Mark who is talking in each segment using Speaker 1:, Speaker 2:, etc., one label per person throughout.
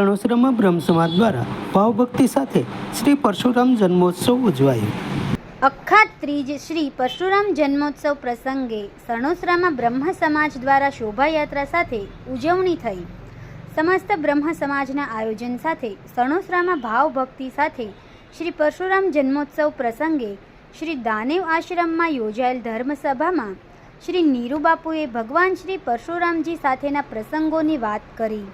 Speaker 1: સણોસરામાં બ્રહ્મ સમાજ દ્વારા ભાવભક્તિ સાથે શ્રી પરશુરામ જન્મોત્સવ ઉજવાયો.
Speaker 2: અખાત ત્રીજ શ્રી પરશુરામ જન્મોત્સવ પ્રસંગે સણોસરામાં બ્રહ્મ સમાજ દ્વારા શોભાયાત્રા સાથે ઉજવણી થઈ. સમસ્ત બ્રહ્મ સમાજના આયોજન સાથે સણોસરામાં ભાવભક્તિ સાથે શ્રી પરશુરામ જન્મોત્સવ પ્રસંગે શ્રી દાનેવ આશ્રમમાં યોજાયેલ ધર્મસભામાં શ્રી નીરુબાપુએ ભગવાન શ્રી પરશુરામજી સાથેના પ્રસંગોની વાત કરી.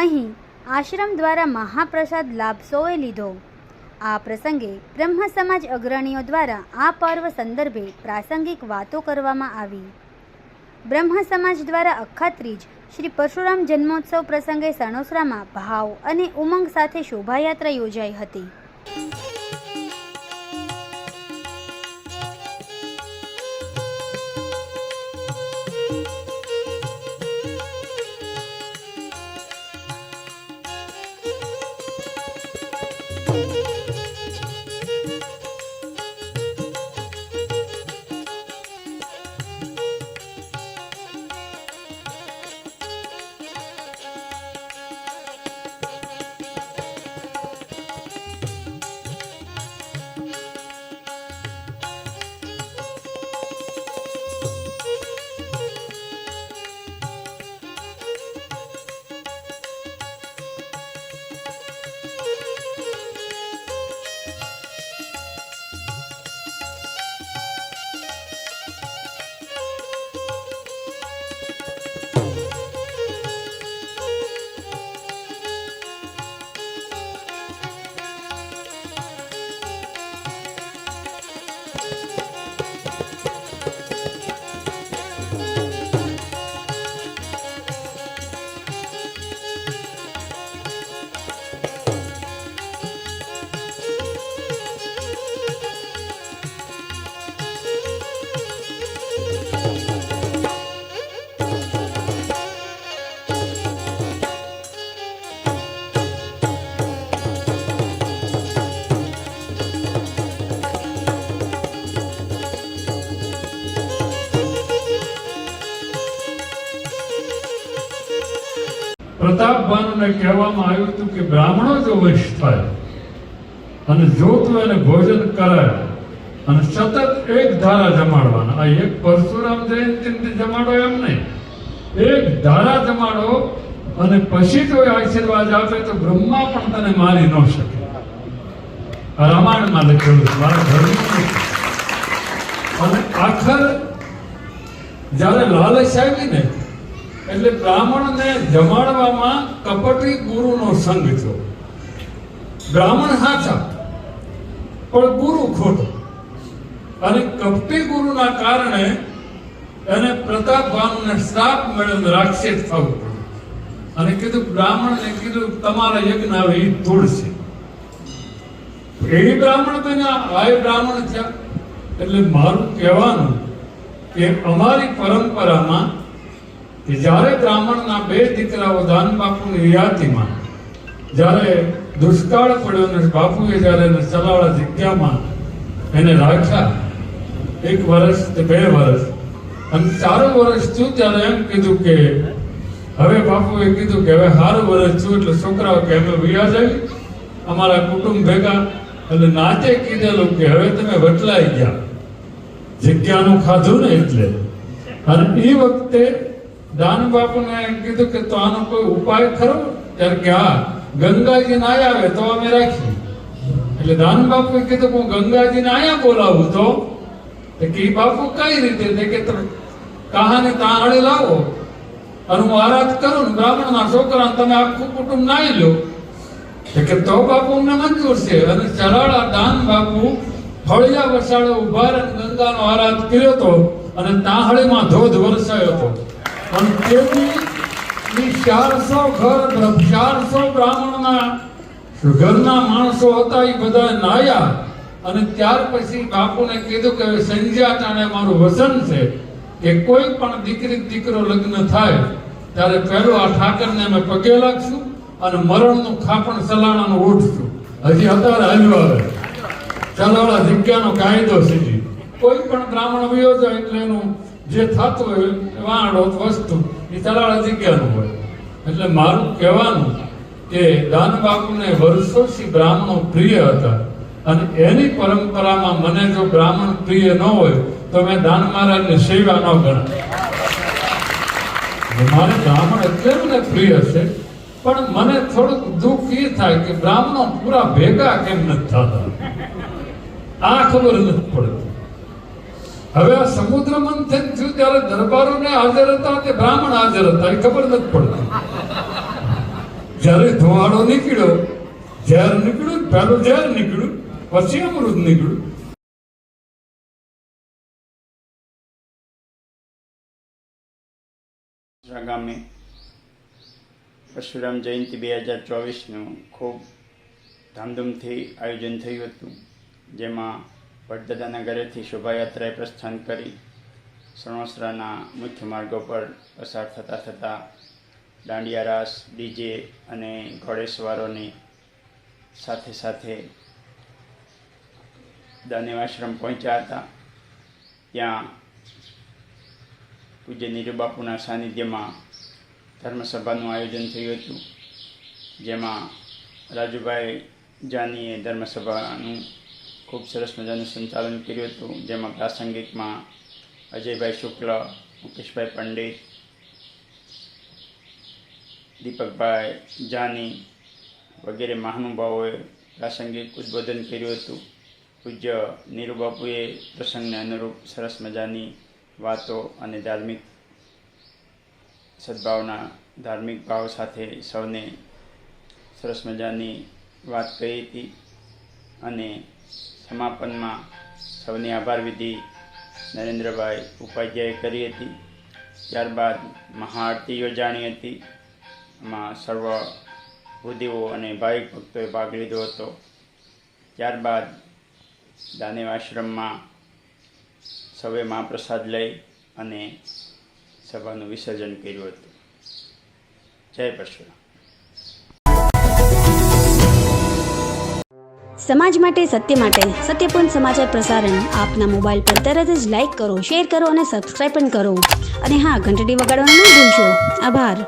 Speaker 2: અહીં આશ્રમ દ્વારા મહાપ્રસાદ લાભ સૌએ લીધો. આ પ્રસંગે બ્રહ્મ સમાજ અગ્રણીઓ દ્વારા આ પર્વ સંદર્ભે પ્રાસંગિક વાતો કરવામાં આવી. બ્રહ્મ સમાજ દ્વારા અખાત ત્રીજ શ્રી પરશુરામ જન્મોત્સવ પ્રસંગે સણોસરામાં ભાવ અને ઉમંગ સાથે શોભાયાત્રા યોજાઈ હતી.
Speaker 3: પ્રતાપભાનુને કહેવામાં આવ્યું હતું કે બ્રાહ્મણો જો વંશ થાય અને જો તું એને ભોજન કરાય અને સતત એક ધારા જમાડવાના, આ એક પરશુરામ જયંતિ જમાડો એમ નહીં, એક ધારા જમાડો અને પછી જો આશીર્વાદ આપે તો બ્રહ્મા પણ તને મારી ન શકે. આ રામાયણમાં લખેલું છે, મારા ઘરનું. અને આખર જયારે લાલચ આવી ને એટલે બ્રાહ્મણને જમાડવામાં કપટી ગુરુનો સંગ થયો. બ્રાહ્મણ સાચા પણ ગુરુ ખોટો, અને કપટી ગુરુના કારણે એને પ્રતાપભાનુને શ્રાપ મળ્યો, રાક્ષસ થવું પડ્યું. અને કીધું બ્રાહ્મણને કીધું તમારા યજ્ઞ આવે એ તોડશે. એ બ્રાહ્મણ બન્યા, આ બ્રાહ્મણ થયા. એટલે મારું કહેવાનું કે અમારી પરંપરામાં કે જ્યારે બ્રાહ્મણના બે દીકરાઓ દાન બાપુની યાદીમાં જ્યારે દુષ્કાળ પડ્યો ને બાપુએ જ્યારે એને ચલાળા જગ્યામાં એને રાખ્યા 1 વર્ષ કે 2 વર્ષ અને 4 વર્ષ થયું ત્યારે એમ કીધું કે હવે બાપુએ કીધું કે હવે 4 વર્ષ થયું એટલે છોકરાઓ કે અમે વિયા જાય અમારા કુટુંબ ભેગા. એટલે નાતે કીધેલું કે હવે તમે વટલાઈ ગયા, જગ્યાનું ખાધું ને એટલે. અને એ વખતે દાન બાપુને કીધું કે તો આનો કોઈ ઉપાય ખરો? ત્યારે કે હા, ગંગાજીને આયા આવે તો અમે રાખીએ. એટલે દાન બાપુએ કીધું હું ગંગાજીને આયા બોલાવું તો કે બાપુ કઈ રીતે? કે તમે કહાની તાંહળે લાવો અને હું આરાધ કરું ને બ્રાહ્મણના છોકરા તમે આખું કુટુંબ નાઈ લો. કે તો બાપુ અમને મંજૂર છે. અને ચલાળા દાન બાપુ ફળિયા વસાડે ઉભા રહે ગંગાનો આરાધ કર્યો હતો અને તાંહળીમાં ધોધ વરસાયો હતો. અને તેથી 400 ઘર 400 બ્રાહ્મણના ઘરના માણસો હતા, એ બધા નાયા. અને ત્યાર પછી બાપુને કીધું કે સંજ્યા ટાણે મારું વચન છે કે કોઈ પણ દીકરી દીકરો લગ્ન થાય ત્યારે પહેલું આ ઠાકરને અમે પગે લાગશું અને મરણનું ખાપણ સલાણાનું ઉઠશું. હજી અત્યારે હાલ્યું આવે ચલાળા જગ્યાનો કાયદો છે. કોઈ પણ બ્રાહ્મણ વયો જાય એટલે એનું જે થતું હોય વાણો વસ્તુ એ ચલાળા જગ્યાનું હોય. એટલે મારું કહેવાનું કે દાનબાપુને વર્ષોથી બ્રાહ્મણો પ્રિય હતા અને એની પરંપરામાં મને જો બ્રાહ્મણ પ્રિય ન હોય તો મેં દાન મહારાજની સેવા ન ગણાય. મારે બ્રાહ્મણ એટલે મને પ્રિય છે, પણ મને થોડુંક દુઃખ એ થાય કે બ્રાહ્મણો પૂરા ભેગા કેમ નથી થતા, આ ખબર નથી પડતી. હવે આ સમુદ્ર મંથન થયું ત્યારે દરબારોને હાજર હતા કે બ્રાહ્મણ હાજર હતા એ ખબર નથી પડતી. જ્યારે ધુવાડો નીકળ્યો, ઝેર નીકળ્યું, પહેલું ઝેર નીકળ્યું, પછી અમૃત નીકળ્યું.
Speaker 4: ગામે પરશુરામ જયંતિ 2024નું ખૂબ ધામધૂમથી આયોજન થયું હતું, જેમાં વડદાદાના ઘરેથી શોભાયાત્રાએ પ્રસ્થાન કરી સણોસરાના મુખ્ય માર્ગો પર પસાર થતાં દાંડિયા રાસ, ડીજે અને ઘોડેસવારોની સાથે સાથે દાનેવાશ્રમ પહોંચ્યા હતા. ત્યાં પૂજ્ય નીરુબાપુના સાનિધ્યમાં ધર્મસભાનું આયોજન થયું હતું, જેમાં રાજુભાઈ જાનીએ ધર્મસભાનું ખૂબ સરસ મજાનું સંચાલન કર્યું હતું, જેમાં પ્રાસંગિકમાં અજયભાઈ શુક્લ, મુકેશભાઈ પંડિત, દીપકભાઈ જાની વગેરે મહાનુભાવોએ પ્રાસંગિક ઉદ્બોધન કર્યું હતું. પૂજ્ય નીરુબાપુએ પ્રસંગને અનુરૂપ સરસ મજાની વાતો અને ધાર્મિક સદભાવના, ધાર્મિક ભાવ સાથે સૌને સરસ મજાની વાત કહી હતી અને સમાપનમાં સૌની આભાર વિધિ નરેન્દ્રભાઈ ઉપાધ્યાયે કરી હતી. ત્યારબાદ મહાઆરતી યોજાણી હતી. એમાં સર્વ ભૂદેવો અને ભાવિક ભક્તોએ ભાગ લીધો હતો. ત્યારબાદ દાનેવાશ્રમમાં સૌએ મહાપ્રસાદ લઈ અને સભાનું વિસર્જન કર્યું હતું. જય પરશુરામ.
Speaker 5: સમાજ માટે, સત્ય માટે, સત્યપૂર્ણ સમાચાર પ્રસારણ આપના મોબાઈલ પર તરત જ લાઈક કરો, શેર કરો અને સબસ્ક્રાઈબ પણ કરો. અને હા, ઘંટડી વગાડવાનું ન ભૂલશો. આભાર.